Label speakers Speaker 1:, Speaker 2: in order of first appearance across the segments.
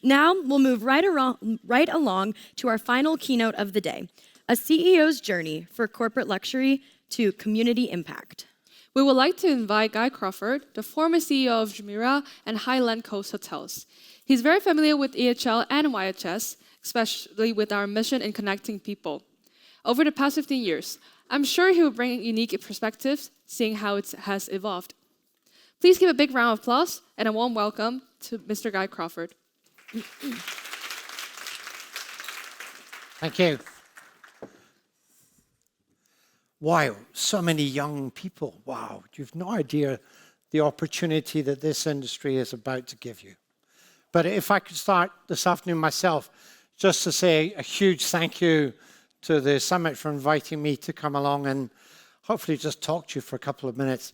Speaker 1: Now we'll move right along to our final keynote of the day, a CEO's journey for corporate luxury to community impact.
Speaker 2: We would like to invite Guy Crawford, the former CEO of Jumeirah and Highland Coast Hotels. He's very familiar with EHL and YHS, especially with our mission in connecting people. Over the past 15 years, I'm sure he will bring unique perspectives, seeing how it has evolved. Please give a big round of applause and a warm welcome to Mr. Guy Crawford.
Speaker 3: Thank you. Wow, so many young people. Wow, you've no idea the opportunity that this industry is about to give you. But if I could start this afternoon myself, just to say a huge thank you to the Summit for inviting me to come along and hopefully just talk to you for a couple of minutes.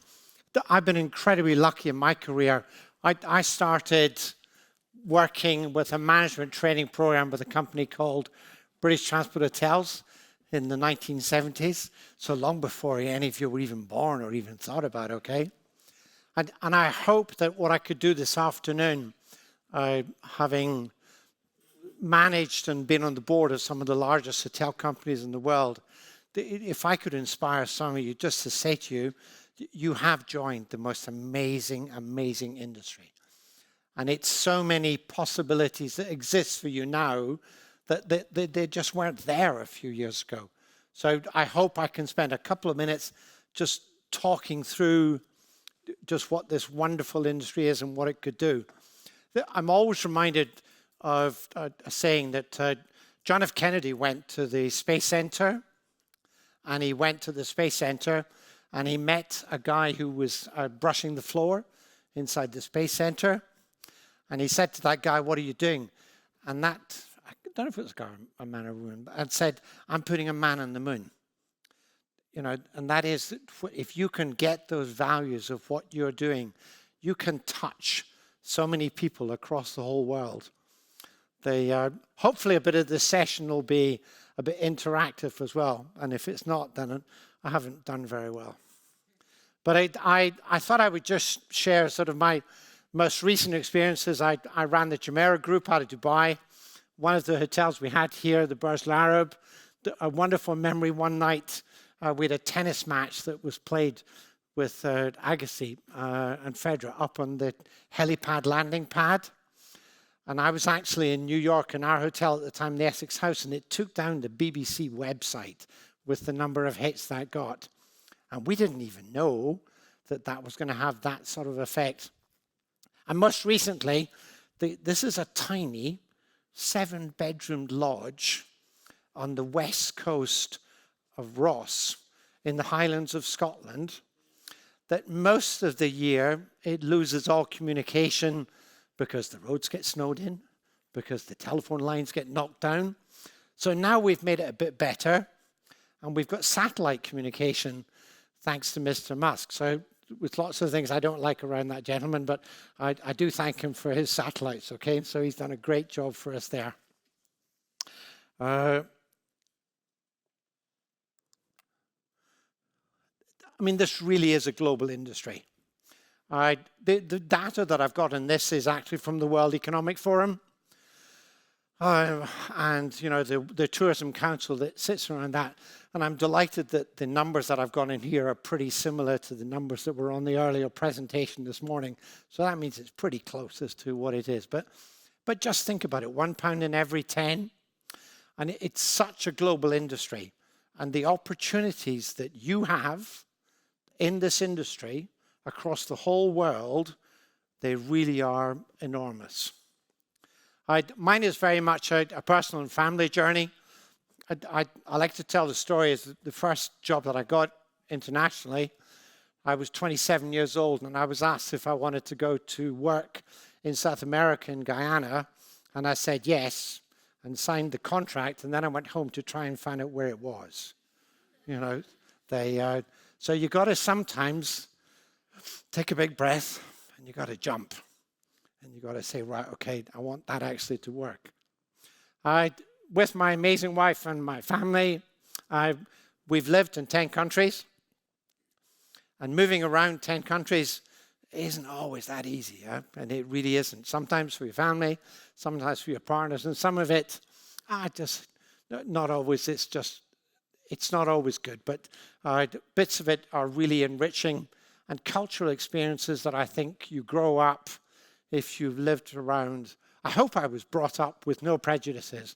Speaker 3: I've been incredibly lucky in my career. I started working with a management training program with a company called British Transport Hotels in the 1970s, so long before any of you were even born or even thought about, okay? And I hope that what I could do this afternoon, having managed and been on the board of some of the largest hotel companies in the world, if I could inspire some of you just to say to you, you have joined the most amazing, amazing industry. And it's so many possibilities that exist for you now that they just weren't there a few years ago. So I hope I can spend a couple of minutes just talking through just what this wonderful industry is and what it could do. I'm always reminded of a saying that John F. Kennedy went to the Space Center, and he went to the Space Center and he met a guy who was brushing the floor inside the Space Center. And he said to that guy, "What are you doing?" And that, I don't know if it was a man or a woman, but said, "I'm putting a man on the moon." You know, and that is, if you can get those values of what you're doing, you can touch so many people across the whole world. Hopefully a bit of this session will be a bit interactive as well. And if it's not, then I haven't done very well. But I thought I would just share sort of my most recent experiences. I ran the Jumeirah group out of Dubai. One of the hotels we had here, the Burj Al Arab, a wonderful memory one night. We had a tennis match that was played with Agassi and Federer up on the helipad landing pad. And I was actually in New York in our hotel at the time, the Essex House, and it took down the BBC website with the number of hits that got. And we didn't even know that that was going to have that sort of effect. And most recently, this is a tiny 7-bedroomed lodge on the west coast of Ross in the Highlands of Scotland that most of the year it loses all communication because the roads get snowed in, because the telephone lines get knocked down. So now we've made it a bit better, and we've got satellite communication thanks to Mr. Musk. So with lots of things I don't like around that gentleman, but I do thank him for his satellites, okay? So he's done a great job for us there. I mean, this really is a global industry. The data that I've got in this is actually from the World Economic Forum. And, you know, the Tourism Council that sits around that. And I'm delighted that the numbers that I've got in here are pretty similar to the numbers that were on the earlier presentation this morning. So that means it's pretty close as to what it is. But just think about it, £1 in every 10. And it's such a global industry. And the opportunities that you have in this industry across the whole world, they really are enormous. Mine is very much a personal and family journey. I like to tell the story as the first job that I got internationally. I was 27 years old, and I was asked if I wanted to go to work in South America, in Guyana, and I said yes, and signed the contract, and then I went home to try and find out where it was. You know, so you got to sometimes take a big breath, and you got to jump. And you got to say, right, okay, I want that actually to work. With my amazing wife and my family, we've lived in 10 countries. And moving around 10 countries isn't always that easy, and it really isn't. Sometimes for your family, sometimes for your partners, and some of it, just not always. It's not always good, but bits of it are really enriching, and cultural experiences that I think you grow up if you've lived around. I hope I was brought up with no prejudices,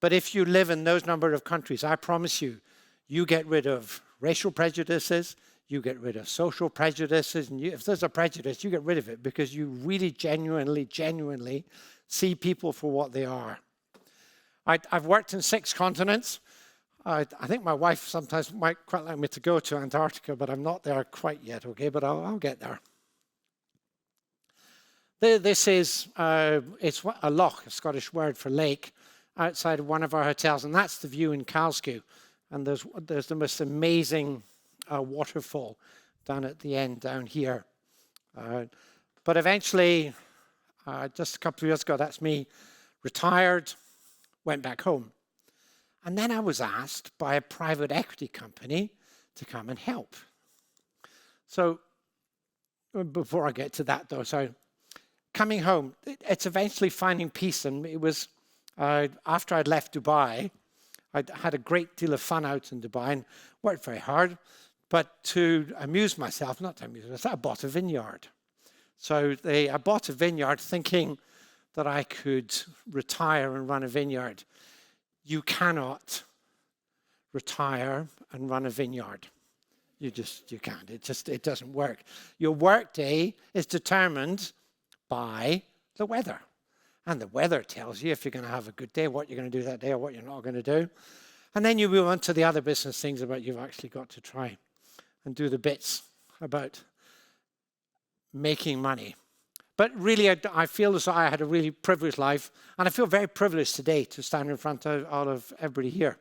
Speaker 3: but if you live in those number of countries, I promise you, you get rid of racial prejudices, you get rid of social prejudices, and if there's a prejudice, you get rid of it because you really genuinely see people for what they are. I've worked in 6 continents. I think my wife sometimes might quite like me to go to Antarctica, but I'm not there quite yet, okay? But I'll get there. This is, it's a loch, a Scottish word for lake, outside of one of our hotels, and that's the view in Calskew. And there's the most amazing waterfall down at the end down here. But eventually, just a couple of years ago, that's me, retired, went back home. And then I was asked by a private equity company to come and help. So before I get to that though, so coming home, it's eventually finding peace. And it was after I'd left Dubai, I'd had a great deal of fun out in Dubai and worked very hard. But to amuse myself, not to amuse myself, I bought a vineyard. So I bought a vineyard thinking that I could retire and run a vineyard. You cannot retire and run a vineyard. You can't. It doesn't work. Your work day is determined by the weather. And the weather tells you if you're going to have a good day, what you're going to do that day or what you're not going to do. And then you move on to the other business things about you've actually got to try and do the bits about making money. But really, I feel as though I had a really privileged life, and I feel very privileged today to stand in front of all of everybody here,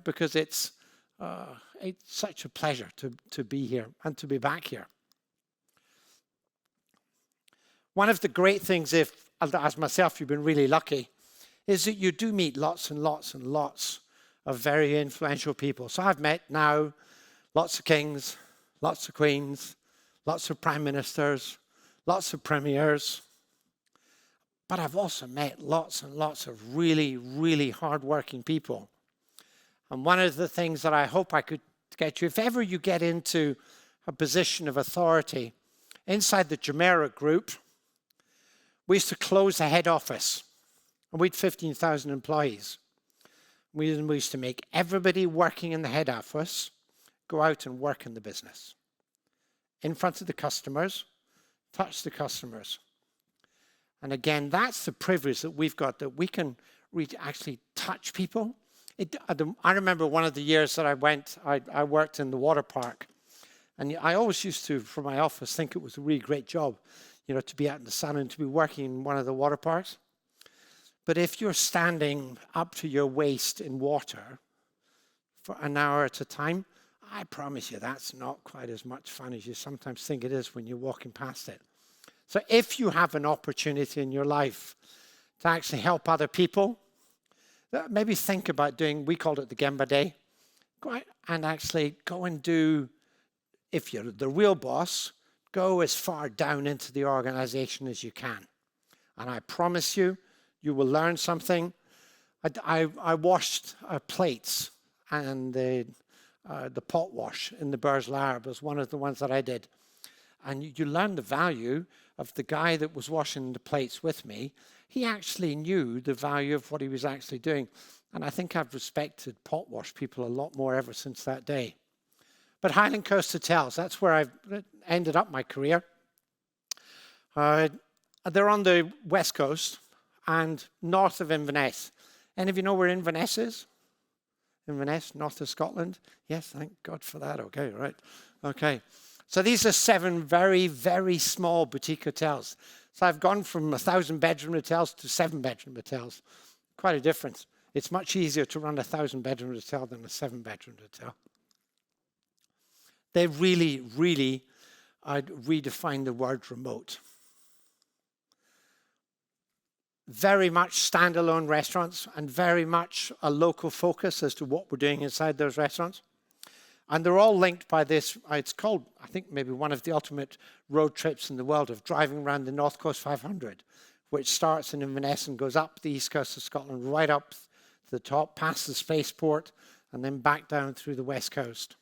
Speaker 3: because it's such a pleasure to be here and to be back here. One of the great things, if as myself you've been really lucky, is that you do meet lots and lots and lots of very influential people. So I've met now lots of kings, lots of queens, lots of prime ministers, lots of premiers, but I've also met lots and lots of really, really hardworking people. And one of the things that I hope I could get you, if ever you get into a position of authority, inside the Jumeirah group, we used to close the head office, and we had 15,000 employees. We used to make everybody working in the head office go out and work in the business, in front of the customers, touch the customers. And again, that's the privilege that we've got, that we can actually touch people. I remember one of the years that I worked in the water park. And I always used to, from my office, think it was a really great job, to be out in the sun and to be working in one of the water parks. But if you're standing up to your waist in water for an hour at a time, I promise you that's not quite as much fun as you sometimes think it is when you're walking past it. So if you have an opportunity in your life to actually help other people, maybe think about doing, we called it the Gemba Day, go out and actually go and do, if you're the real boss, go as far down into the organization as you can. And I promise you, you will learn something. I washed plates, and the pot wash in the Burj Al Arab was one of the ones that I did. And you learn the value of the guy that was washing the plates with me. He actually knew the value of what he was actually doing. And I think I've respected pot wash people a lot more ever since that day. But Highland Coast Hotels, that's where I've ended up my career. They're on the west coast and north of Inverness. Any of you know where Inverness is? Inverness, north of Scotland? Yes, thank God for that. Okay, right. Okay. So these are 7 very, very small boutique hotels. So I've gone from 1,000-bedroom hotels to 7-bedroom hotels. Quite a difference. It's much easier to run a 1,000-bedroom hotel than a 7-bedroom hotel. They really, really redefine the word remote. Very much standalone restaurants and very much a local focus as to what we're doing inside those restaurants. And they're all linked by this. It's called, I think, maybe one of the ultimate road trips in the world of driving around the North Coast 500, which starts in Inverness and goes up the east coast of Scotland, right up to the top, past the spaceport, and then back down through the west coast.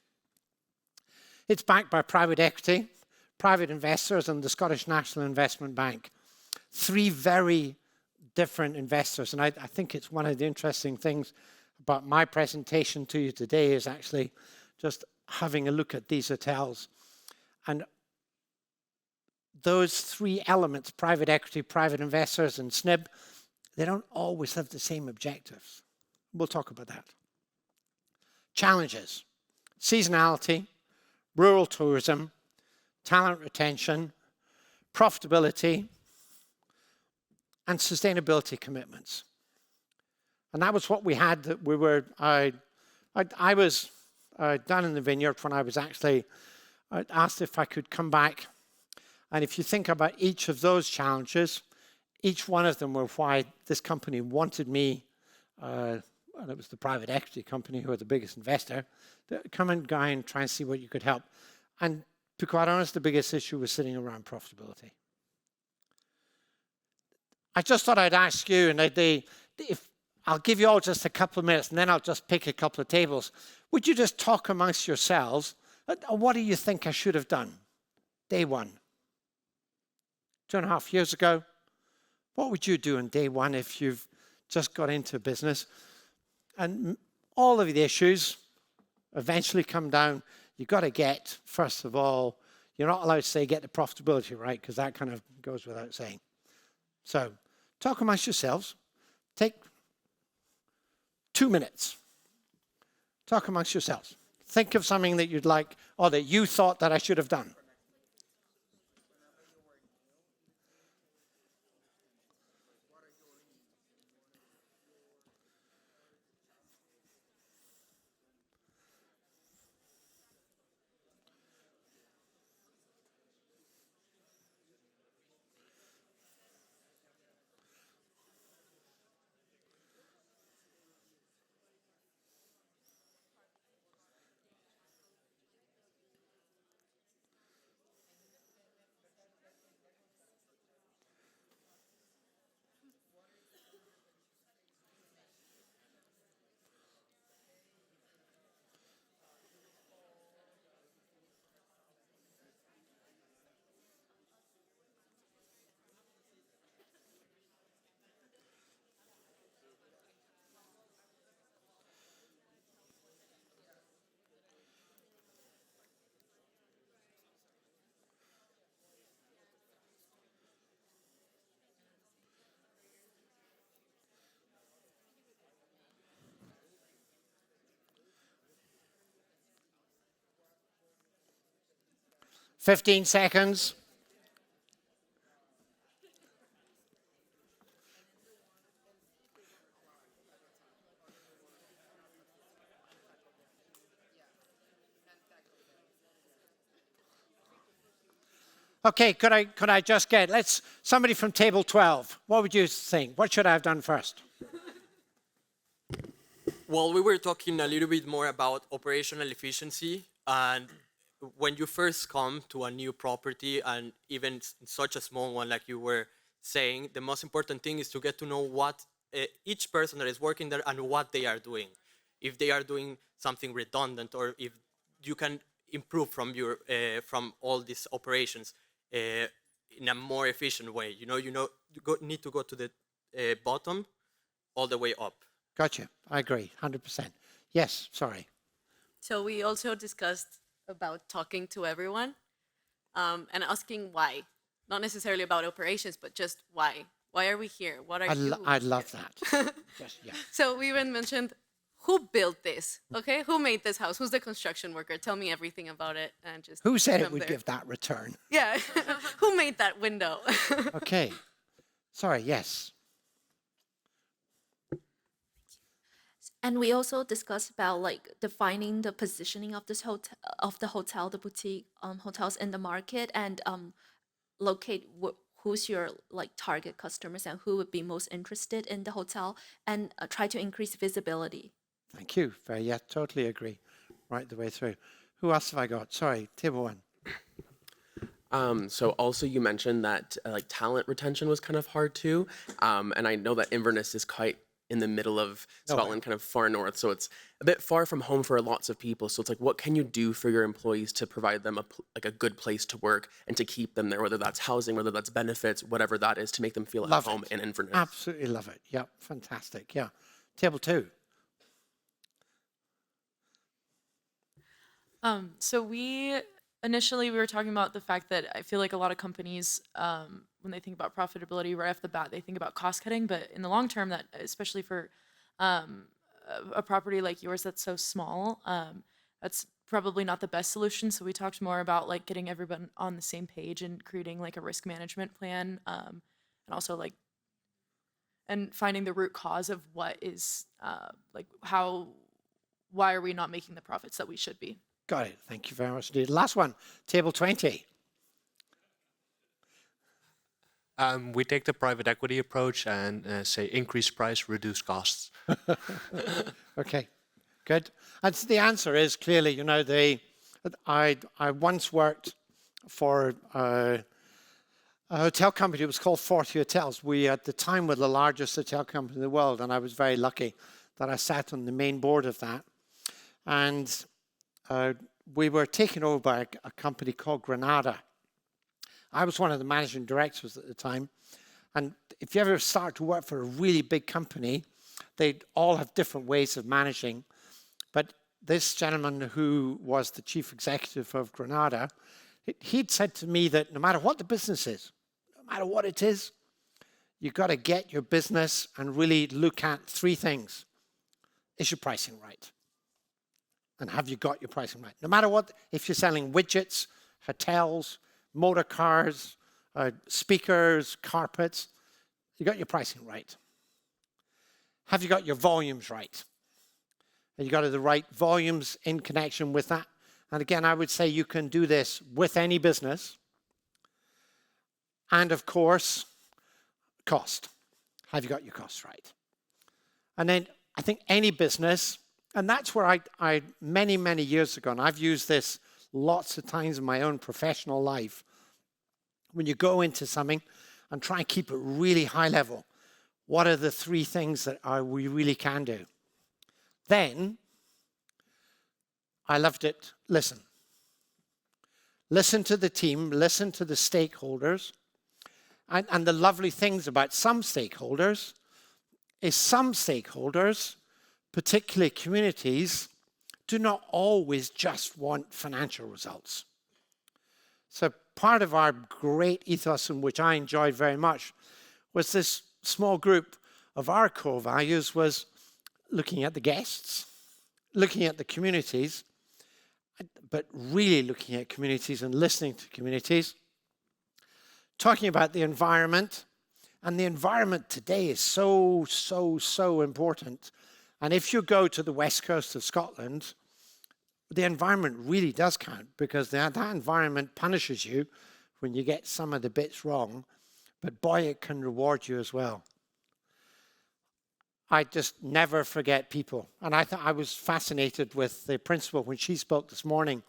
Speaker 3: It's backed by private equity, private investors, and the Scottish National Investment Bank. Three very different investors. And I think it's one of the interesting things about my presentation to you today is actually just having a look at these hotels. And those three elements, private equity, private investors, and SNIB, they don't always have the same objectives. We'll talk about that. Challenges: seasonality, rural tourism, talent retention, profitability, and sustainability commitments. And that was what we had. That we were. I was down in the vineyard when I was actually asked if I could come back. And if you think about each of those challenges, each one of them were why this company wanted me, and it was the private equity company who are the biggest investor, to come and go and try and see what you could help. And to be quite honest, the biggest issue was sitting around profitability. I just thought I'd ask you, and if I'll give you all just a couple of minutes, and then I'll just pick a couple of tables. Would you just talk amongst yourselves? What do you think I should have done? Day one. 2.5 years ago. What would you do on day one if you've just got into business? And all of the issues eventually come down. You've got to get, first of all, you're not allowed to say get the profitability right, because that kind of goes without saying. So talk amongst yourselves. Take 2 minutes. Talk amongst yourselves. Think of something that you'd like, or that you thought that I should have done. "15 seconds. Okay, could I just get, somebody from table 12, what would you think? What should I have done first?
Speaker 4: Well, we were talking a little bit more about operational efficiency, and when you first come to a new property, and even such a small one like you were saying, the most important thing is to get to know what each person that is working there and what they are doing. If they are doing something redundant, or if you can improve from all these operations in a more efficient way. You need to go to the bottom all the way up.
Speaker 3: Gotcha. I agree, 100%. Yes, sorry.
Speaker 5: So we also discussed about talking to everyone and asking why. Not necessarily about operations, but just why. Why are we here? What are you?
Speaker 3: I love that. Just, yeah.
Speaker 5: So we even mentioned who built this, okay? Who made this house? Who's the construction worker? Tell me everything about it and just
Speaker 3: Who said it
Speaker 5: come
Speaker 3: would
Speaker 5: there.
Speaker 3: give that return?
Speaker 5: Yeah. Who made that window?
Speaker 3: Okay. Sorry, yes.
Speaker 6: And we also discussed about like defining the positioning of this hotel, the boutique hotels in the market, and locate who's your like target customers and who would be most interested in the hotel, and try to increase visibility.
Speaker 3: Thank you. Yeah, totally agree. Right the way through. Who else have I got? Sorry, table one.
Speaker 7: So also you mentioned that like talent retention was kind of hard too, and I know that Inverness is quite in the middle of Scotland, kind of far north, so it's a bit far from home for lots of people. So it's like, what can you do for your employees to provide them a good place to work and to keep them there, whether that's housing, whether that's benefits, whatever that is, to make them feel at home in Inverness?
Speaker 3: Absolutely love it. Yeah, fantastic. Yeah, table two.
Speaker 8: So initially we were talking about the fact that I feel like a lot of companies, when they think about profitability right off the bat, they think about cost cutting, but in the long term, that especially for a property like yours that's so small, that's probably not the best solution. So we talked more about like getting everyone on the same page and creating like a risk management plan, and also like and finding the root cause of what is why are we not making the profits that we should be.
Speaker 3: Got it. Thank you very much indeed. Last one, table 20.
Speaker 9: We take the private equity approach and say increase price, reduce costs.
Speaker 3: Okay, good. And so the answer is clearly, you know, I once worked for a hotel company. It was called 40 Hotels. We, at the time, were the largest hotel company in the world, and I was very lucky that I sat on the main board of that. And we were taken over by a company called Granada. I was one of the managing directors at the time. And if you ever start to work for a really big company, they all have different ways of managing. But this gentleman who was the chief executive of Granada, he'd said to me that no matter what the business is, no matter what it is, you've got to get your business and really look at three things. Is your pricing right? And have you got your pricing right? No matter what, if you're selling widgets, hotels, motor cars, speakers, carpets, you got your pricing right. Have you got your volumes right? Have you got the right volumes in connection with that? And again, I would say you can do this with any business. And of course, cost. Have you got your costs right? And then I think any business, and that's where I many, many years ago, and I've used this lots of times in my own professional life, when you go into something and try and keep it really high level, what are the three things that we really can do? Then, I loved it. Listen. Listen to the team, listen to the stakeholders. And the lovely things about some stakeholders is some stakeholders, particularly communities, do not always just want financial results. So part of our great ethos, in which I enjoyed very much, was this small group of our core values was looking at the guests, looking at the communities, but really looking at communities and listening to communities, talking about the environment. And the environment today is so, so, so important. And if you go to the west coast of Scotland, the environment really does count, because that environment punishes you when you get some of the bits wrong, but boy, it can reward you as well. I just never forget people. And I was fascinated with the principal when she spoke this morning,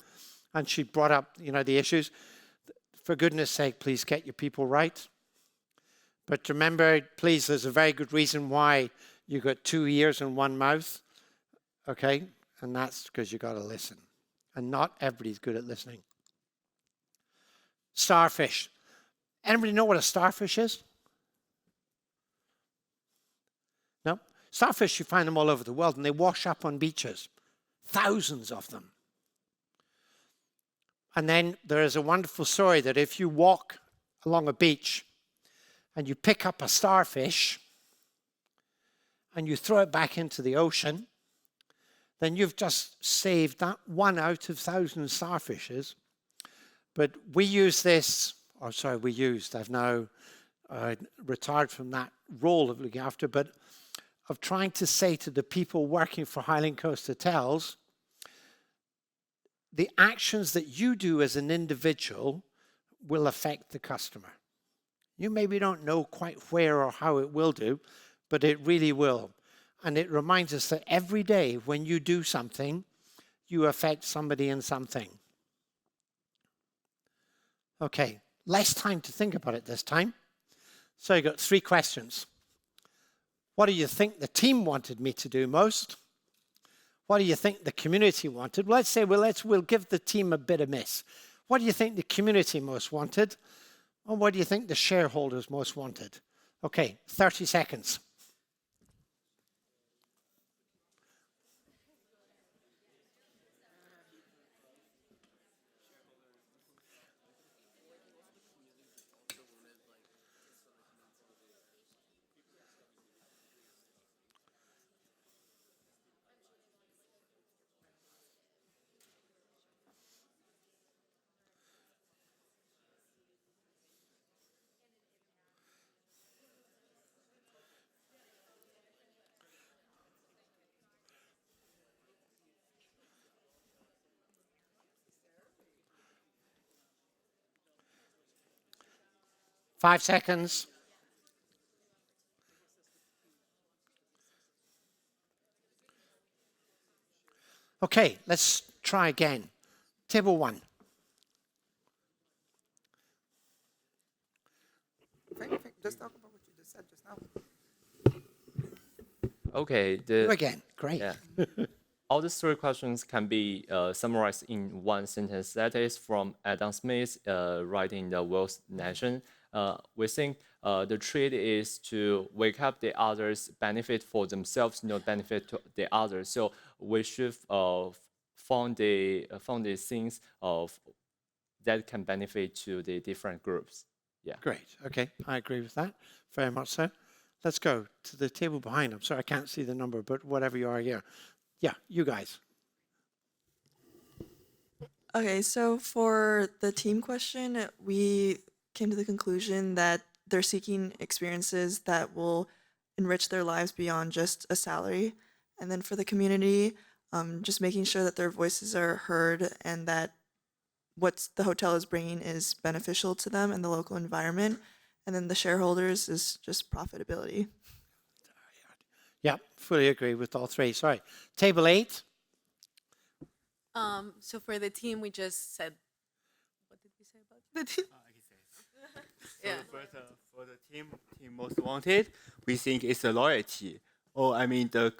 Speaker 3: and she brought up, you know, the issues. For goodness sake, please get your people right. But remember, please, there's a very good reason why you got 2 ears and 1 mouth, okay? And that's because you got to listen. And not everybody's good at listening. Starfish. Anybody know what a starfish is? No? Starfish, you find them all over the world, and they wash up on beaches. Thousands of them. And then there is a wonderful story that if you walk along a beach and you pick up a starfish and you throw it back into the ocean, then you've just saved that 1 out of 1,000 starfishes. But we use this, I've now retired from that role of looking after, but of trying to say to the people working for Highland Coast Hotels, the actions that you do as an individual will affect the customer. You maybe don't know quite where or how it will do, but it really will. And it reminds us that every day when you do something, you affect somebody and something? Okay, less time to think about it this time. So you got 3 questions. What do you think the team wanted me to do most? What do you think the community wanted? Let's say, we'll give the team a bit of miss. What do you think the community most wanted? And what do you think the shareholders most wanted? Okay, 30 seconds. Five seconds. Okay, let's try again. Table 1.
Speaker 10: Frank, just talk about what you just said just now.
Speaker 11: Okay.
Speaker 3: You again. Great.
Speaker 11: Yeah. All these 3 questions can be summarized in one sentence. That is from Adam Smith writing The Wealth Nation. We think the trade is to wake up the others, benefit for themselves, not benefit to the others. So we should find the things that can benefit to the different groups. Yeah.
Speaker 3: Great. Okay, I agree with that. Very much so. Let's go to the table behind. I'm sorry, I can't see the number, but whatever you are here. Yeah, you guys.
Speaker 12: Okay, so for the team question, we came to the conclusion that they're seeking experiences that will enrich their lives beyond just a salary. And then for the community, just making sure that their voices are heard and that what the hotel is bringing is beneficial to them and the local environment. And then the shareholders is just profitability.
Speaker 3: Yeah, fully agree with all 3. Sorry. Table 8.
Speaker 5: So for the team, we just said, what did we say about the team? Yeah.
Speaker 13: For the team most wanted, we think it's the loyalty, or I mean the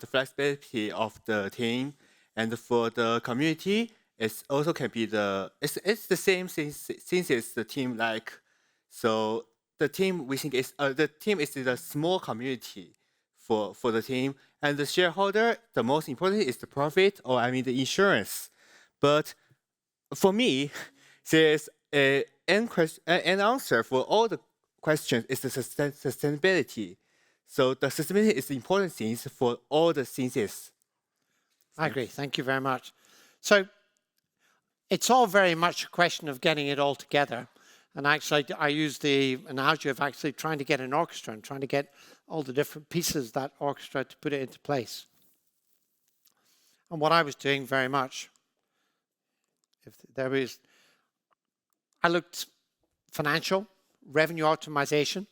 Speaker 13: flexibility of the team, and for the community, it's also can be it's the same since it's the team like, so the team we think is the team is the small community for the team, and the shareholder, the most important is the profit, or I mean the insurance, but for me, there's an answer for all the questions is the sustainability. So the sustainability is the important thing for all the things.
Speaker 3: I agree. Thank you very much. So it's all very much a question of getting it all together. And actually, I use the analogy of actually trying to get an orchestra and trying to get all the different pieces of that orchestra to put it into place. And what I was doing very much, I looked financial, revenue optimization,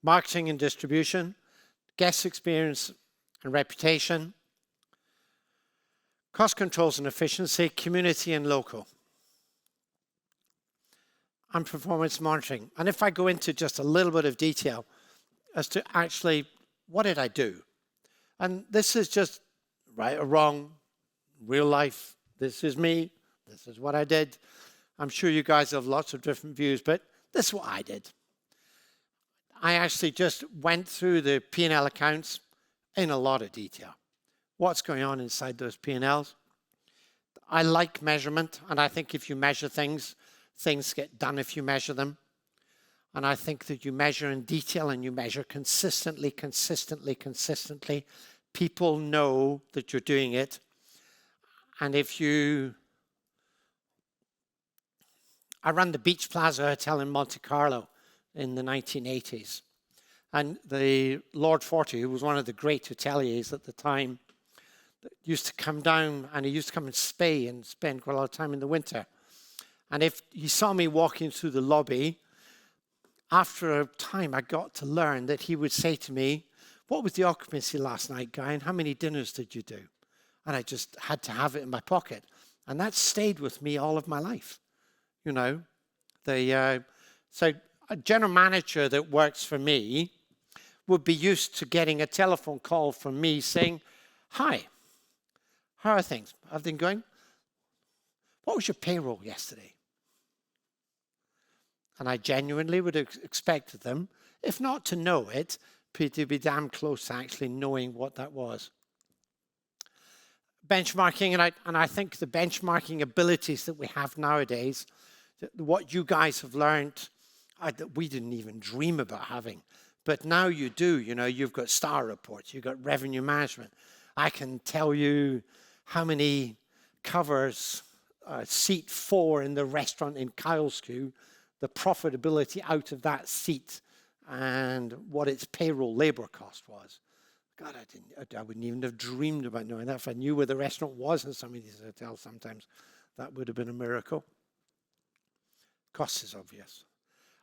Speaker 3: marketing and distribution, guest experience and reputation, cost controls and efficiency, community and local, and performance monitoring. And if I go into just a little bit of detail as to actually what did I do? And this is just right or wrong, real life. This is me. This is what I did. I'm sure you guys have lots of different views, but this is what I did. I actually just went through the P&L accounts in a lot of detail. What's going on inside those P&Ls? I like measurement, and I think if you measure things, things get done if you measure them. And I think that you measure in detail and you measure consistently. People know that you're doing it. And I ran the Beach Plaza Hotel in Monte Carlo in the 1980s. And the Lord Forte, who was one of the great hoteliers at the time, used to come down, and he used to come and stay and spend quite a lot of time in the winter. And if he saw me walking through the lobby, after a time I got to learn that he would say to me, "What was the occupancy last night, Guy, and how many dinners did you do?" and I just had to have it in my pocket. And that stayed with me all of my life. You know, so a general manager that works for me would be used to getting a telephone call from me saying, "Hi, how are things? Have they been going? What was your payroll yesterday?" And I genuinely would have expected them, if not to know it, to be damn close to actually knowing what that was. Benchmarking, and I think the benchmarking abilities that we have nowadays, what you guys have learned, that we didn't even dream about having. But now you do, you know, you've got star reports, you've got revenue management. I can tell you how many covers seat 4 in the restaurant in Kyleskew, the profitability out of that seat and what its payroll labor cost was. God, I wouldn't even have dreamed about knowing that. If I knew where the restaurant was in some of these hotels sometimes, that would have been a miracle. Cost is obvious.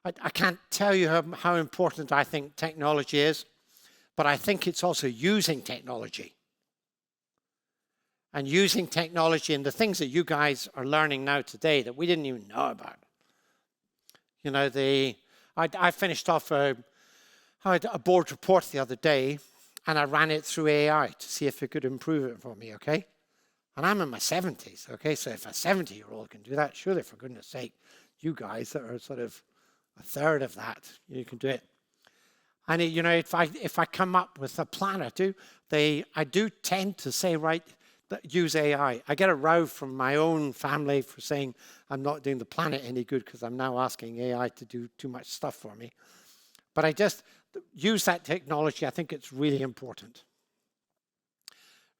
Speaker 3: I can't tell you how important I think technology is, but I think it's also using technology. And using technology and the things that you guys are learning now today that we didn't even know about. You know, I finished off I had a board report the other day, and I ran it through AI to see if it could improve it for me, okay? And I'm in my 70s, okay? So if a 70-year-old can do that, surely, for goodness sake, you guys that are sort of a third of that, you can do it. And, you know, if I come up with a plan or two, I do tend to say, right, use AI. I get a row from my own family for saying I'm not doing the planet any good because I'm now asking AI to do too much stuff for me. But I just use that technology. I think it's really important.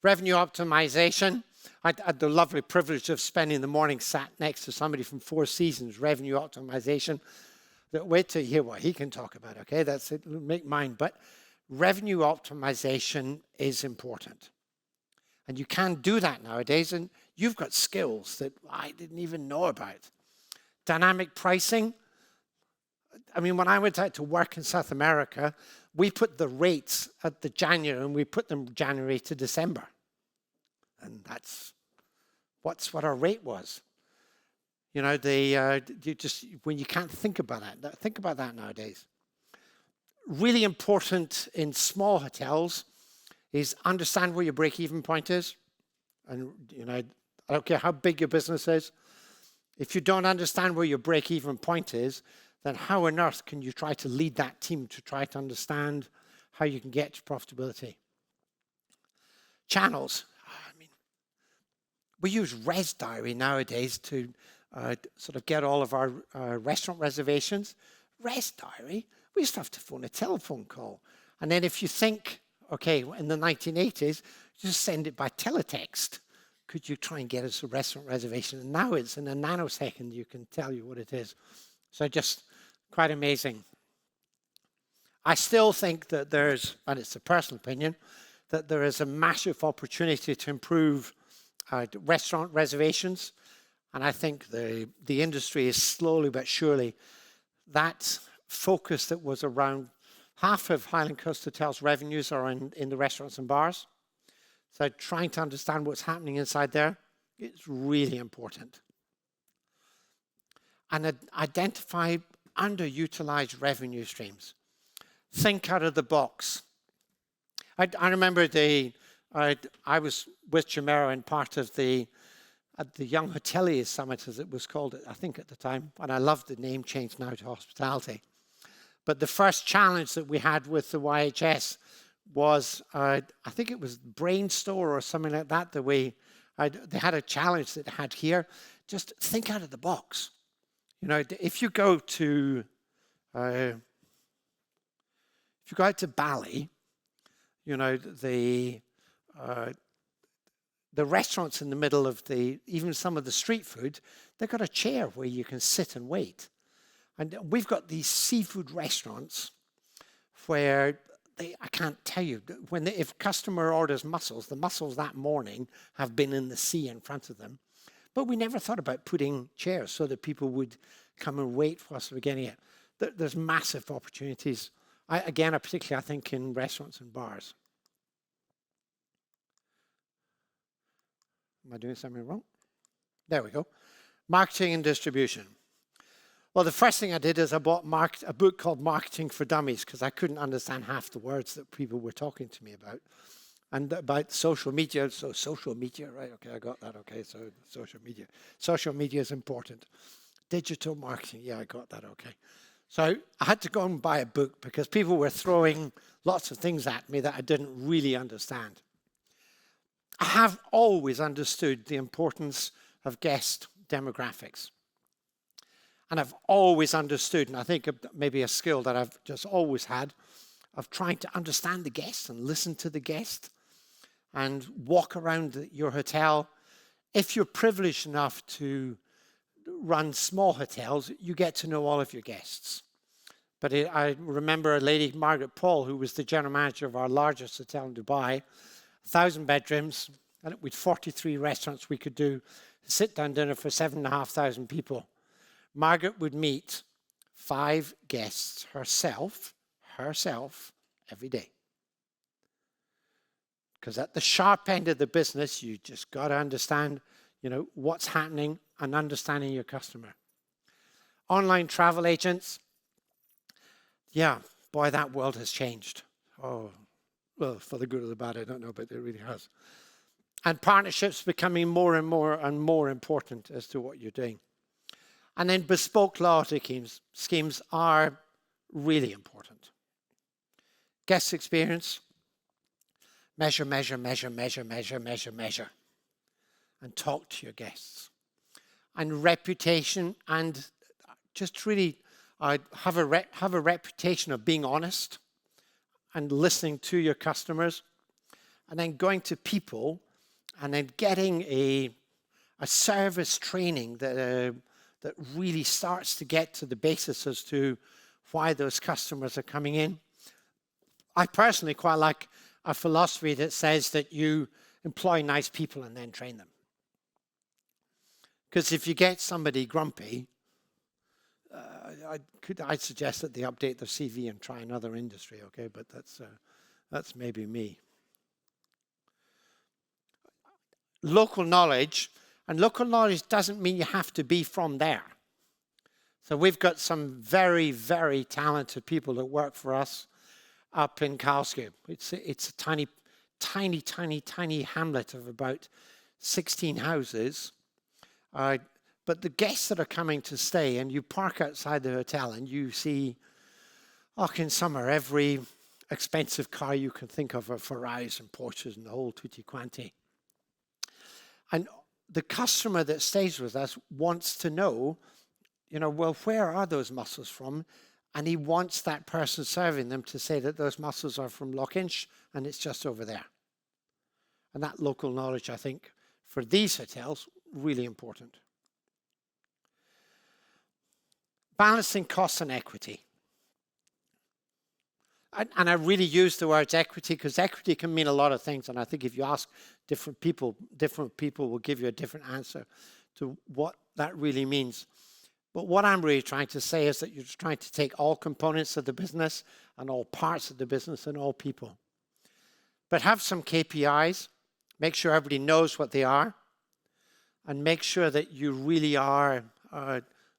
Speaker 3: Revenue optimization. I had the lovely privilege of spending the morning sat next to somebody from Four Seasons, revenue optimization. Wait till you hear what he can talk about, okay? That's it, make mine. But revenue optimization is important. And you can do that nowadays, and you've got skills that I didn't even know about. Dynamic pricing. I mean, when I went out to work in South America, we put the rates at the January, and we put them January to December. And that's what our rate was. You know, when you can't think about that nowadays. Really important in small hotels is understand where your break-even point is. And, you know, I don't care how big your business is. If you don't understand where your break-even point is, then how on earth can you try to lead that team to try to understand how you can get to profitability? Channels. I mean, we use Res Diary nowadays to sort of get all of our restaurant reservations. Res Diary, we used to have to phone a telephone call. And then if you think, okay, in the 1980s, just send it by teletext. Could you try and get us a restaurant reservation? And now it's in a nanosecond, you can tell you what it is. So just quite amazing. I still think that there's, and it's a personal opinion, that there is a massive opportunity to improve restaurant reservations. And I think the industry is slowly but surely, that focus that was around half of Highland Coast Hotels' revenues are in the restaurants and bars. So trying to understand what's happening inside there is really important. And identify underutilized revenue streams. Think out of the box. I remember I was with Jumeirah in part of the Young Hoteliers Summit, as it was called, I think at the time, and I love the name change now to hospitality. But the first challenge that we had with the YHS was, I think it was Brain Store or something like that, they had a challenge that they had here. Just think out of the box. You know, if you go out to Bali, you know, the restaurants in the middle of even some of the street food, they've got a chair where you can sit and wait. And we've got these seafood restaurants where I can't tell you, if customer orders mussels, the mussels that morning have been in the sea in front of them. But we never thought about putting chairs so that people would come and wait for us to be getting it. There's massive opportunities. Particularly I think in restaurants and bars. Am I doing something wrong? There we go. Marketing and distribution. Well, the first thing I did is I bought a book called Marketing for Dummies because I couldn't understand half the words that people were talking to me about. And about social media. So social media, right? Okay, I got that. Okay, so social media. Social media is important. Digital marketing. Yeah, I got that. Okay. So I had to go and buy a book because people were throwing lots of things at me that I didn't really understand. I have always understood the importance of guest demographics. And I've always understood, and I think maybe a skill that I've just always had, of trying to understand the guest and listen to the guest and walk around your hotel. If you're privileged enough to run small hotels, you get to know all of your guests. But I remember a lady, Margaret Paul, who was the general manager of our largest hotel in Dubai, 1,000 bedrooms, and with 43 restaurants we could do sit-down dinner for 7,500 people. Margaret would meet 5 guests herself, every day. Because at the sharp end of the business, you just got to understand, what's happening and understanding your customer. Online travel agents, yeah, boy, that world has changed. Oh, well, for the good or the bad, I don't know, but it really has. And partnerships becoming more and more important as to what you're doing. And then bespoke loyalty schemes are really important. Guest experience, measure. And talk to your guests. And reputation, and just really have a reputation of being honest and listening to your customers. And then going to people and then getting a service training that really starts to get to the basis as to why those customers are coming in. I personally quite like a philosophy that says that you employ nice people and then train them. Because if you get somebody grumpy, I'd suggest that they update their CV and try another industry, okay? But that's maybe me. Local knowledge. And local knowledge doesn't mean you have to be from there. So we've got some very, very talented people that work for us up in Karlsruhe. It's a tiny hamlet of about 16 houses. But the guests that are coming to stay, and you park outside the hotel and you see, in summer, every expensive car you can think of, Ferraris and Porsches and the whole tutti quanti. And the customer that stays with us wants to know, well, where are those mussels from? And he wants that person serving them to say that those mussels are from Loch-Inch and it's just over there. And that local knowledge, I think, for these hotels, really important. Balancing costs and equity. And I really use the words equity because equity can mean a lot of things. And I think if you ask different people will give you a different answer to what that really means. But what I'm really trying to say is that you're trying to take all components of the business and all parts of the business and all people. But have some KPIs, make sure everybody knows what they are, and make sure that you really are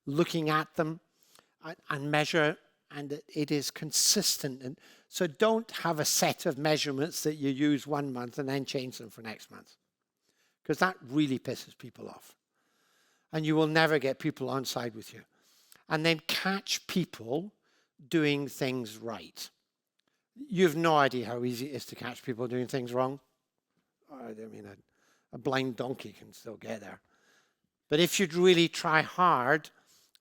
Speaker 3: looking at them and measure, and that it is consistent. And so don't have a set of measurements that you use one month and then change them for next month, because that really pisses people off. And you will never get people on side with you. And then catch people doing things right. You have no idea how easy it is to catch people doing things wrong. I mean, a blind donkey can still get there. But if you'd really try hard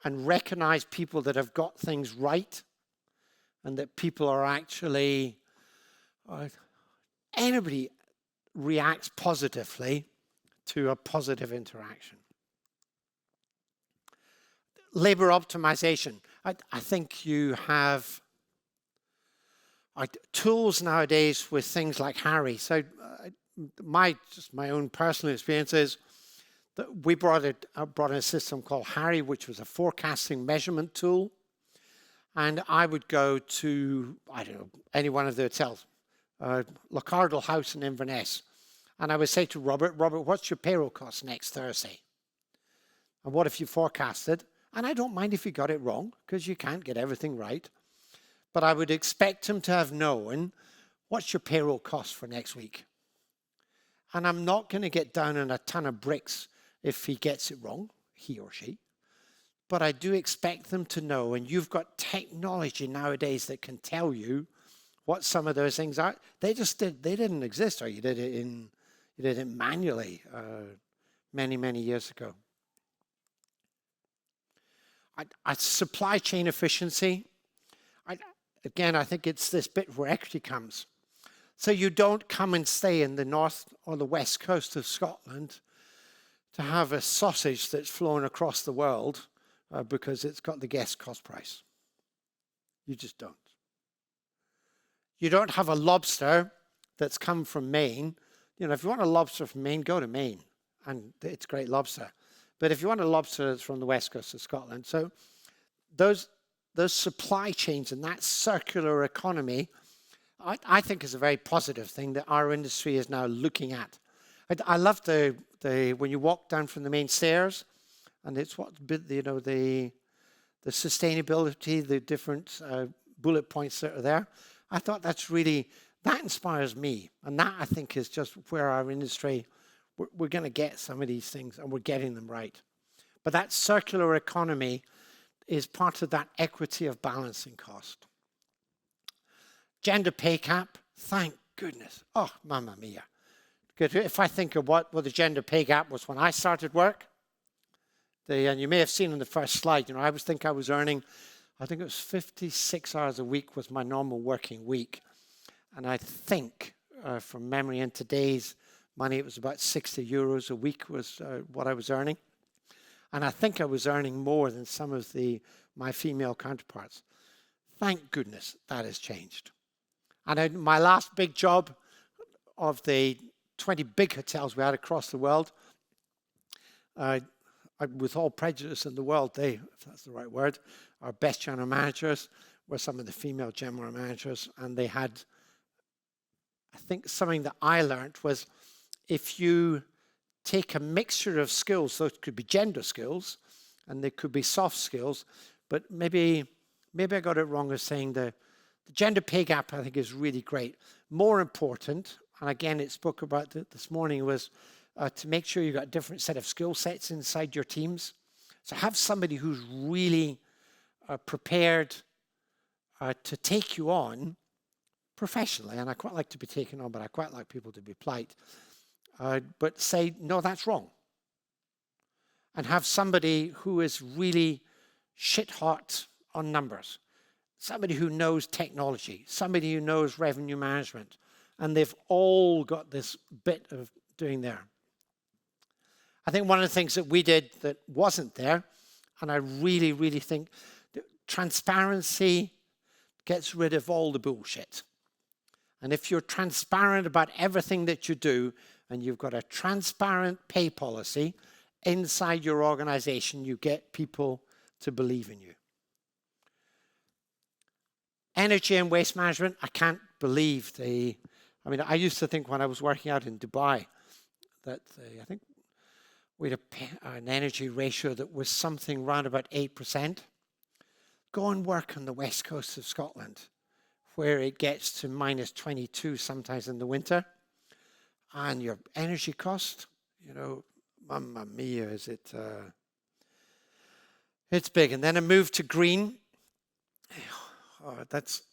Speaker 3: and recognize people that have got things right and that people are actually, anybody reacts positively to a positive interaction. Labor optimization. I think you have tools nowadays with things like Harry. So my own personal experience is that we brought in a system called Harry, which was a forecasting measurement tool. And I would go to, any one of the hotels, Locardal House in Inverness, And I would say to Robert, what's your payroll cost next Thursday? And what if you forecasted? And I don't mind if you got it wrong, because you can't get everything right. But I would expect him to have known, what's your payroll cost for next week? And I'm not going to get down on a ton of bricks if he gets it wrong, he or she. But I do expect them to know, and you've got technology nowadays that can tell you what some of those things are. They didn't exist, or you did it manually many, many years ago. Supply chain efficiency. Again, I think it's this bit where equity comes. So you don't come and stay in the north or the west coast of Scotland to have a sausage that's flown across the world because it's got the guest cost price. You just don't. You don't have a lobster that's come from Maine. You know, if you want a lobster from Maine, go to Maine, and it's great lobster. But if you want a lobster that's from the west coast of Scotland, so those supply chains and that circular economy, I think is a very positive thing that our industry is now looking at. I love the when you walk down from the main stairs, and it's the sustainability, the different bullet points that are there. I thought that inspires me, and that I think is just where our industry, we're going to get some of these things, and we're getting them right. But that circular economy is part of that equity of balancing cost. Gender pay cap, thank goodness. Oh, mamma mia. If I think of what the gender pay gap was when I started work, and you may have seen on the first slide, you know, I was earning, I think it was 56 hours a week was my normal working week. And I think, from memory in today's money, it was about 60 euros a week was what I was earning. And I think I was earning more than some of my female counterparts. Thank goodness that has changed. And my last big job of the 20 big hotels we had across the world, with all prejudice in the world, if that's the right word, our best general managers were some of the female general managers, and they had, I think something that I learned was if you take a mixture of skills, so it could be gender skills, and they could be soft skills, but maybe I got it wrong as saying the gender pay gap, I think, is really great. More important, and again, it spoke about this morning, was to make sure you've got a different set of skill sets inside your teams. So have somebody who's really prepared to take you on professionally, and I quite like to be taken on, but I quite like people to be polite. But say, no, that's wrong. And have somebody who is really shit hot on numbers. Somebody who knows technology, somebody who knows revenue management, and they've all got this bit of doing there. I think one of the things that we did that wasn't there, and I really, really think that transparency gets rid of all the bullshit. And if you're transparent about everything that you do, and you've got a transparent pay policy inside your organization, you get people to believe in you. Energy and waste management, I can't believe I used to think when I was working out in Dubai that I think we had an energy ratio that was something around about 8%. Go and work on the west coast of Scotland, where it gets to minus 22 sometimes in the winter. And your energy cost, you know, mamma mia, it's big. And then a move to green. That's,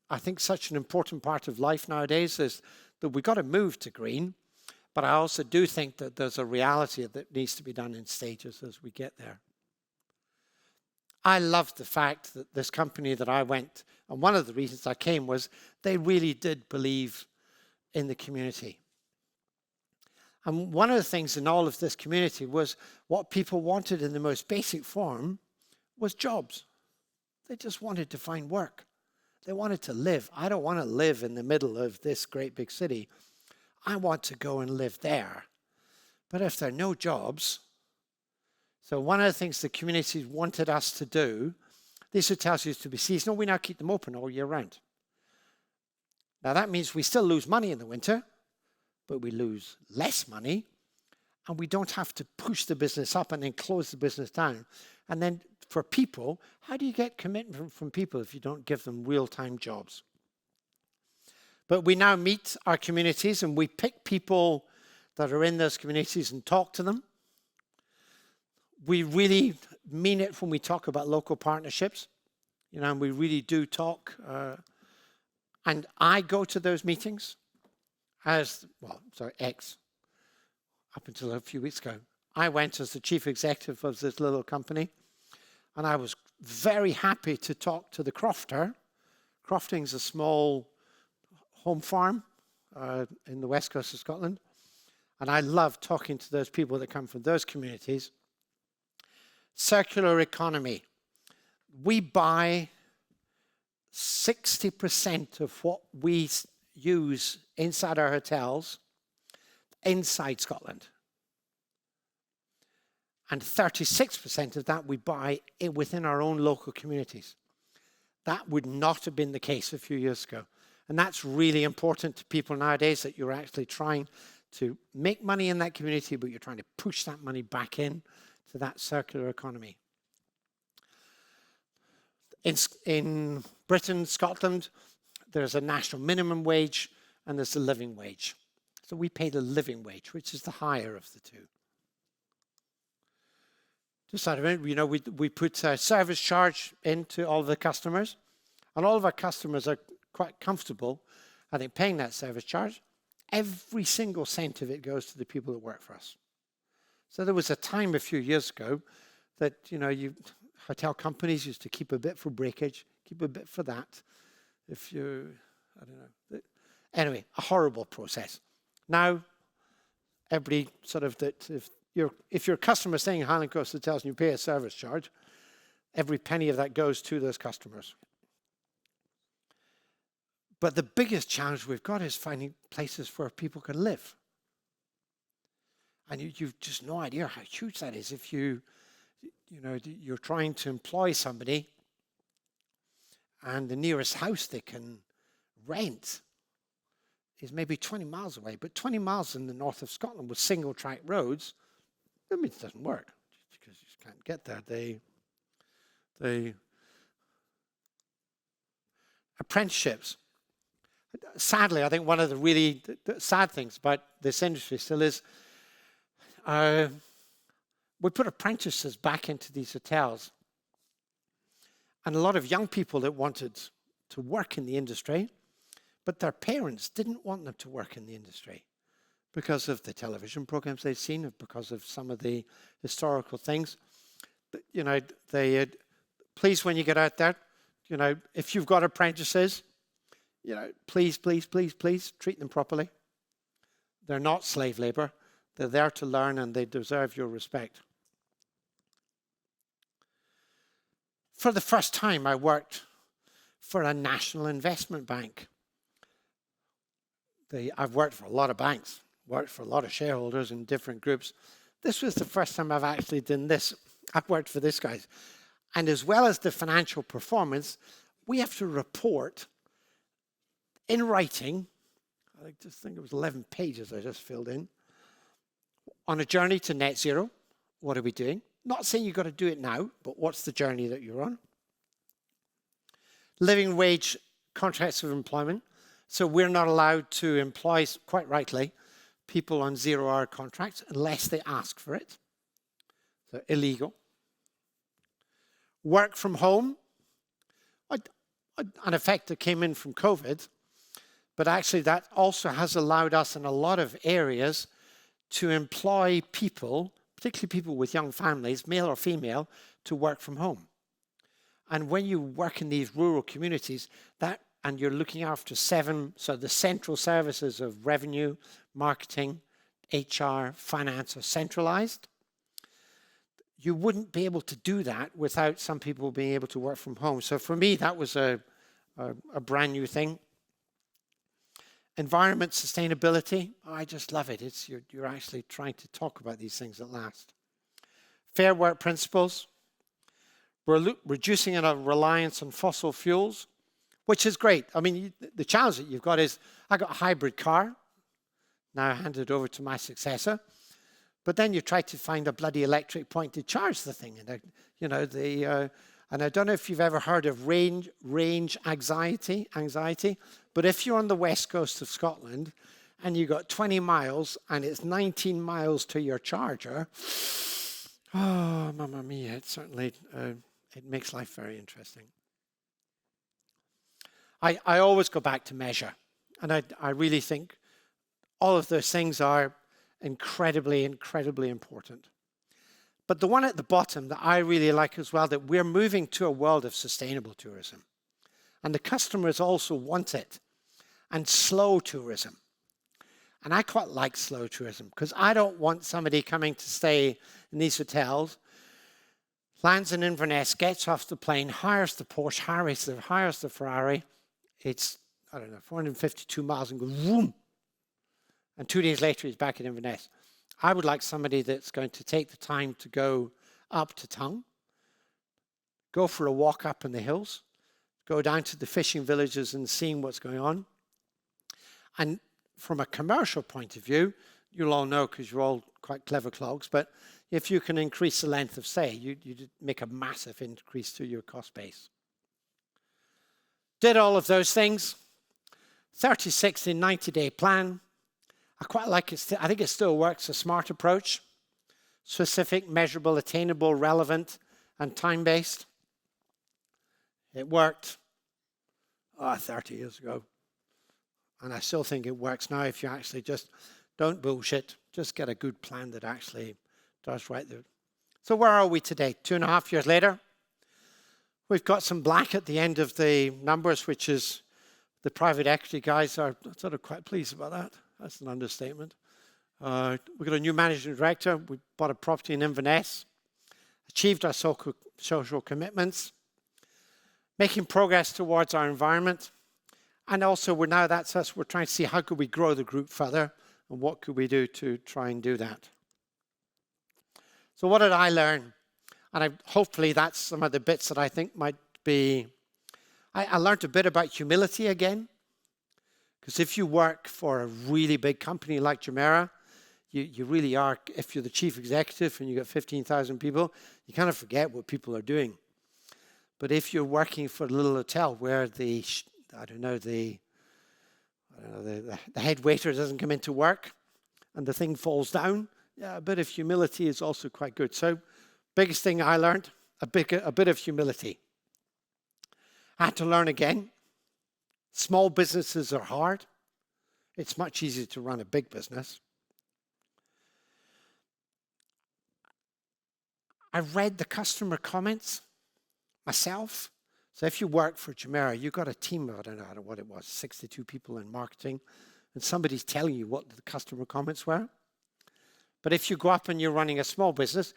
Speaker 3: I think, such an important part of life nowadays is that we've got to move to green. But I also do think that there's a reality that needs to be done in stages as we get there. I love the fact that this company that I went, and one of the reasons I came was they really did believe in the community. And one of the things in all of this community was what people wanted in the most basic form was jobs. They just wanted to find work. They wanted to live. I don't want to live in the middle of this great big city. I want to go and live there. But if there are no jobs, so one of the things the community wanted us to do, these hotels used to be seasonal, we now keep them open all year round. Now that means we still lose money in the winter, but we lose less money, and we don't have to push the business up and then close the business down. And then for people, how do you get commitment from people if you don't give them real-time jobs? But we now meet our communities and we pick people that are in those communities and talk to them. We really mean it when we talk about local partnerships. You know, and we really do talk. And I go to those meetings as, up until a few weeks ago. I went as the chief executive of this little company, and I was very happy to talk to the crofter. Crofting's a small home farm in the west coast of Scotland, and I love talking to those people that come from those communities. Circular economy. We buy 60% of what we use inside our hotels inside Scotland. And 36% of that we buy within our own local communities. That would not have been the case a few years ago. And that's really important to people nowadays, that you're actually trying to make money in that community, but you're trying to push that money back in to that circular economy. In Britain, Scotland, there's a national minimum wage and there's a living wage. So we pay the living wage, which is the higher of the two. Just out of it, you know, we put a service charge into all of the customers, and all of our customers are quite comfortable, I think, paying that service charge. Every single cent of it goes to the people that work for us. So there was a time a few years ago that, you know, hotel companies used to keep a bit for breakage, keep a bit for that. If you, I don't know. Anyway, a horrible process. Now, everybody sort of, that if you're a customer staying in Highland Coast Hotels and you pay a service charge, every penny of that goes to those customers. But the biggest challenge we've got is finding places where people can live. And you've just no idea how huge that is. If you're trying to employ somebody and the nearest house they can rent is maybe 20 miles away, but 20 miles in the north of Scotland with single track roads, I mean, it doesn't work because you just can't get there. They apprenticeships. Sadly, I think one of the really sad things about this industry still is we put apprentices back into these hotels. And a lot of young people that wanted to work in the industry, but their parents didn't want them to work in the industry because of the television programs they'd seen, because of some of the historical things. You know, please, when you get out there, you know, if you've got apprentices, you know, please, please, please, please treat them properly. They're not slave labor. They're there to learn and they deserve your respect. For the first time, I worked for a national investment bank. I've worked for a lot of banks, worked for a lot of shareholders in different groups. This was the first time I've actually done this. I've worked for this guy. And as well as the financial performance, we have to report in writing, I just think it was 11 pages I just filled in, on a journey to net zero. What are we doing? Not saying you've got to do it now, but what's the journey that you're on? Living wage contracts of employment. So we're not allowed to employ, quite rightly, people on 0-hour contracts unless they ask for it. So illegal. Work from home. An effect that came in from COVID, but actually that also has allowed us in a lot of areas to employ people, particularly people with young families, male or female, to work from home. And when you work in these rural communities, and you're looking after 7, so the central services of revenue, marketing, HR, finance are centralized. You wouldn't be able to do that without some people being able to work from home. So for me, that was a brand new thing. Environment, sustainability, I just love it. You're actually trying to talk about these things at last. Fair work principles. We're reducing our reliance on fossil fuels, which is great. I mean, the challenge that you've got is, I got a hybrid car. now handed over to my successor. But then you try to find a bloody electric point to charge the thing. And, and I don't know if you've ever heard of range anxiety, but if you're on the west coast of Scotland and you got 20 miles and it's 19 miles to your charger, oh, mamma mia, it certainly it makes life very interesting. I always go back to measure. And I really think all of those things are incredibly, incredibly important. But the one at the bottom that I really like as well, that we're moving to a world of sustainable tourism. And the customers also want it. And slow tourism. And I quite like slow tourism because I don't want somebody coming to stay in these hotels, lands in Inverness, gets off the plane, hires the Porsche, hires the Ferrari. It's, I don't know, 452 miles and goes, whoom. And 2 days later, he's back in Inverness. I would like somebody that's going to take the time to go up to Tongue, go for a walk up in the hills, go down to the fishing villages and seeing what's going on. And from a commercial point of view, you'll all know because you're all quite clever clogs, but if you can increase the length of stay, you make a massive increase to your cost base. Did all of those things. 30, 60, 90-day plan. I quite like it. I think it still works, a smart approach. Specific, measurable, attainable, relevant, and time-based. It worked 30 years ago. And I still think it works now if you actually just don't bullshit. Just get a good plan that actually does right there. So where are we today? 2.5 years later. We've got some black at the end of the numbers, which is the private equity guys are sort of quite pleased about that. That's an understatement. We've got a new managing director. We bought a property in Inverness. Achieved our social commitments. Making progress towards our environment. And also, that's us. We're trying to see how could we grow the group further and what could we do to try and do that. So what did I learn? And hopefully that's some of the bits that I think might be... I learned a bit about humility again. Because if you work for a really big company like Jumeirah, you really are, if you're the chief executive and you've got 15,000 people, you kind of forget what people are doing. But if you're working for a little hotel where the head waiter doesn't come into work and the thing falls down, yeah, a bit of humility is also quite good. So biggest thing I learned, a bit of humility. I had to learn again. Small businesses are hard. It's much easier to run a big business. I read the customer comments myself. So if you work for Jumeirah, you've got a team of, I don't know what it was, 62 people in marketing, and somebody's telling you what the customer comments were. But if you go up and you're running a small business,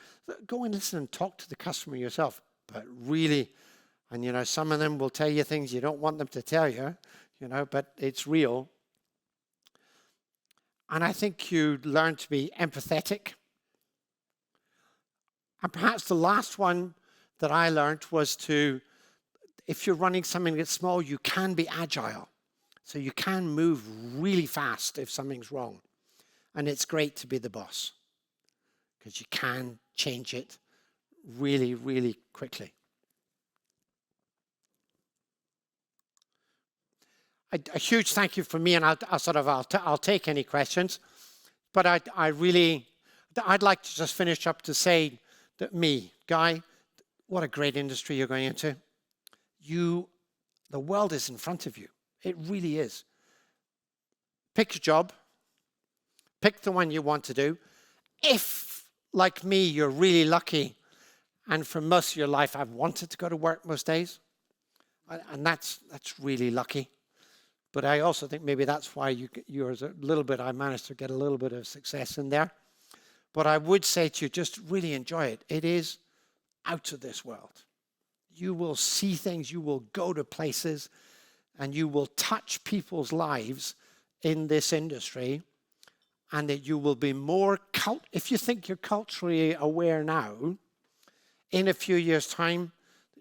Speaker 3: go and listen and talk to the customer yourself. But really, and some of them will tell you things you don't want them to tell you, but it's real. And I think you learn to be empathetic. And perhaps the last one that I learned was if you're running something that's small, you can be agile. So you can move really fast if something's wrong. And it's great to be the boss because you can change it really, really quickly. A huge thank you from me, and I'll take any questions. But I'd like to just finish up to say that Guy, what a great industry you're going into. The world is in front of you. It really is. Pick your job. Pick the one you want to do. If, like me, you're really lucky, and for most of your life, I've wanted to go to work most days, and that's really lucky. But I also think maybe that's why I managed to get a little bit of success in there. But I would say to you, just really enjoy it. It is out of this world. You will see things, you will go to places, and you will touch people's lives in this industry, and that you will be more, if you think you're culturally aware now, in a few years' time,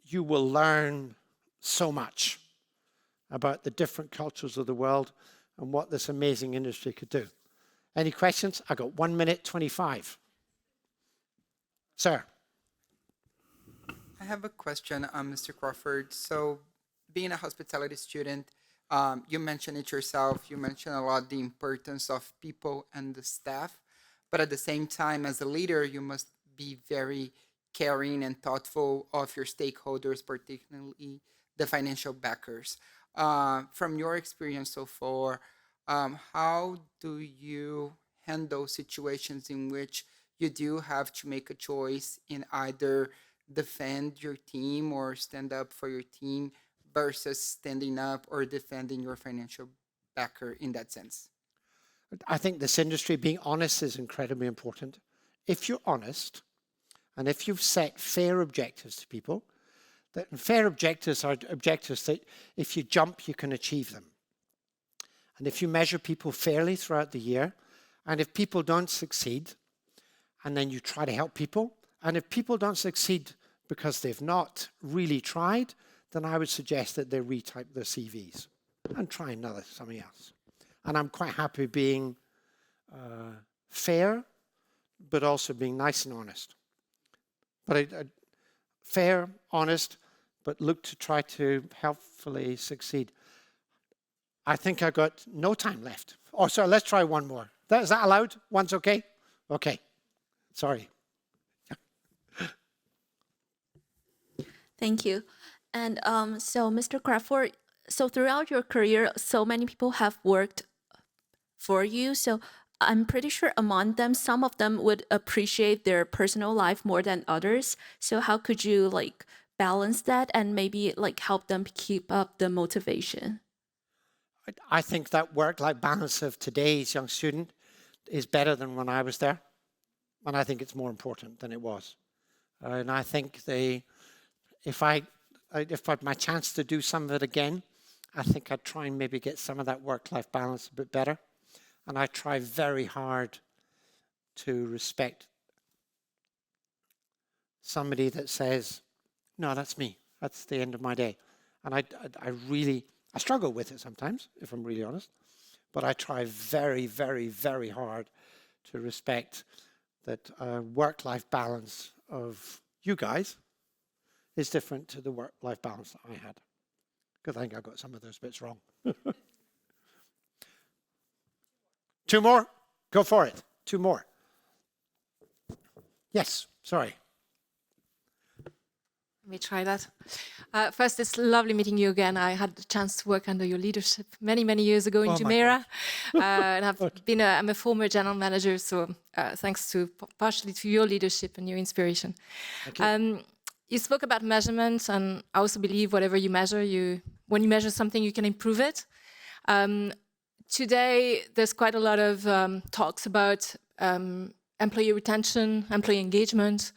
Speaker 3: you will learn so much about the different cultures of the world and what this amazing industry could do. Any questions? I got 1 minute 25. Sir.
Speaker 10: I have a question, Mr. Crawford. So, being a hospitality student, you mentioned it yourself. You mentioned a lot the importance of people and the staff. But at the same time, as a leader, you must be very caring and thoughtful of your stakeholders, particularly the financial backers. From your experience so far, how do you handle situations in which you do have to make a choice in either defend your team or stand up for your team versus standing up or defending your financial backer in that sense?
Speaker 3: I think this industry, being honest is incredibly important. If you're honest, and if you've set fair objectives to people, that fair objectives are objectives that if you jump, you can achieve them. And if you measure people fairly throughout the year, and if people don't succeed, and then you try to help people, and if people don't succeed because they've not really tried, then I would suggest that they retype their CVs and try something else. And I'm quite happy being fair, but also being nice and honest. But fair, honest, but look to try to helpfully succeed. I think I got no time left. Oh, sorry, let's try one more. Is that allowed? One's okay? Okay. Sorry.
Speaker 6: Thank you. And so, Mr. Crawford, so throughout your career, so many people have worked for you. So I'm pretty sure among them, some of them would appreciate their personal life more than others. So how could you like balance that and maybe like help them keep up the motivation?
Speaker 3: I think that work-life balance of today's young student is better than when I was there. And I think it's more important than it was. And I think if I had my chance to do some of it again, I think I'd try and maybe get some of that work-life balance a bit better. And I try very hard to respect somebody that says, no, that's me. That's the end of my day. And I struggle with it sometimes, if I'm really honest. But I try very, very, very hard to respect that work-life balance of you guys is different to the work-life balance that I had. Because I think I got some of those bits wrong. 2 more? Go for it. 2 more. Yes, sorry.
Speaker 14: Let me try that. First, it's lovely meeting you again. I had the chance to work under your leadership many, many years ago in Jumeirah. And I'm a former general manager, so thanks to partially to your leadership and your inspiration.
Speaker 3: Thank you.
Speaker 14: You spoke about measurements, and I also believe whatever you measure, when you measure something, you can improve it. Today, there's quite a lot of talks about employee retention, employee engagement,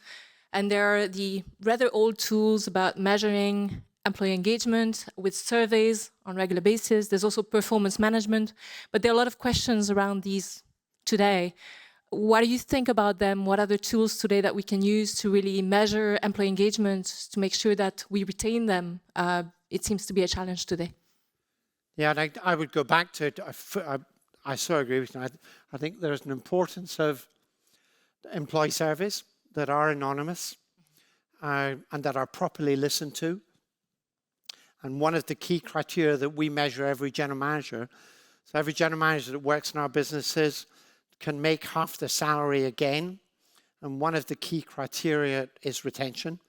Speaker 14: and there are the rather old tools about measuring employee engagement with surveys on a regular basis. There's also performance management, but there are a lot of questions around these today. What do you think about them? What are the tools today that we can use to really measure employee engagement to make sure that we retain them? It seems to be a challenge today.
Speaker 3: Yeah, and I would go back to it. I so agree with you. I think there's an importance of employee surveys that are anonymous and that are properly listened to. And one of the key criteria that we measure every general manager, so every general manager that works in our businesses can make half the salary again. And one of the key criteria is retention.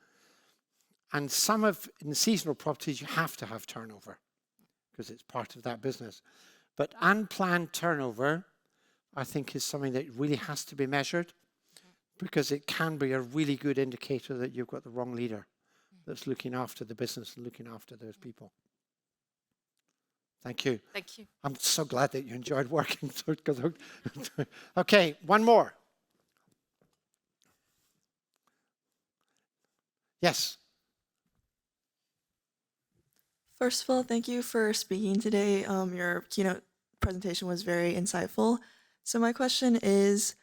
Speaker 3: And in seasonal properties, you have to have turnover because it's part of that business. But unplanned turnover, I think, is something that really has to be measured because it can be a really good indicator that you've got the wrong leader that's looking after the business and looking after those people. Thank you.
Speaker 14: Thank you.
Speaker 3: I'm so glad that you enjoyed working. Okay, one more. Yes.
Speaker 12: First of all, thank you for speaking today. Your keynote presentation was very insightful. So my question is,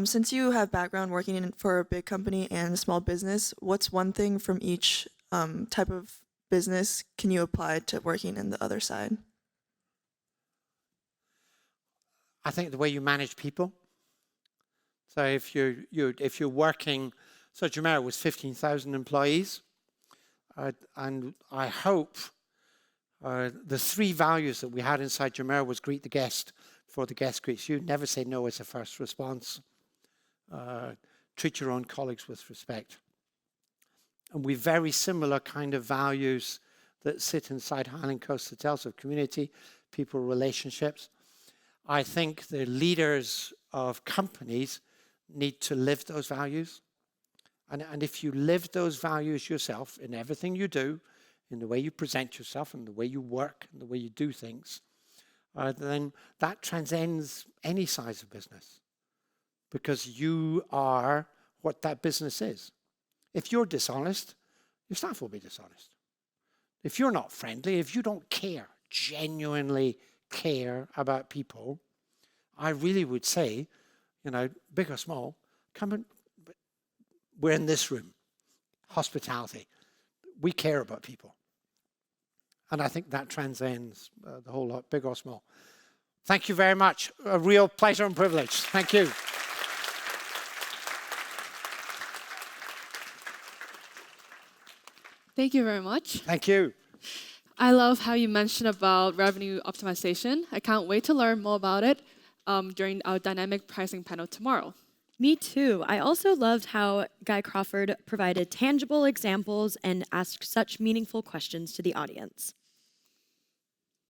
Speaker 12: since you have background working for a big company and a small business, what's one thing from each type of business can you apply to working in the other side?
Speaker 3: I think the way you manage people. So if you're working, so Jumeirah was 15,000 employees, and I hope the 3 values that we had inside Jumeirah was greet the guest for the guest greets you, never say no as a first response, treat your own colleagues with respect. And we very similar kind of values that sit inside Highland Coast Hotels of community, people, relationships. I think the leaders of companies need to live those values. And if you live those values yourself in everything you do, in the way you present yourself, and the way you work, and the way you do things, then that transcends any size of business. Because you are what that business is. If you're dishonest, your staff will be dishonest. If you're not friendly, if you don't care, genuinely care about people, I really would say, you know, big or small, come and, we're in this room, hospitality. We care about people. And I think that transcends the whole lot, big or small. Thank you very much. A real pleasure and privilege. Thank you.
Speaker 2: Thank you very much.
Speaker 3: Thank you.
Speaker 2: I love how you mentioned about revenue optimization. I can't wait to learn more about it during our dynamic pricing panel tomorrow.
Speaker 1: Me too. I also loved how Guy Crawford provided tangible examples and asked such meaningful questions to the audience.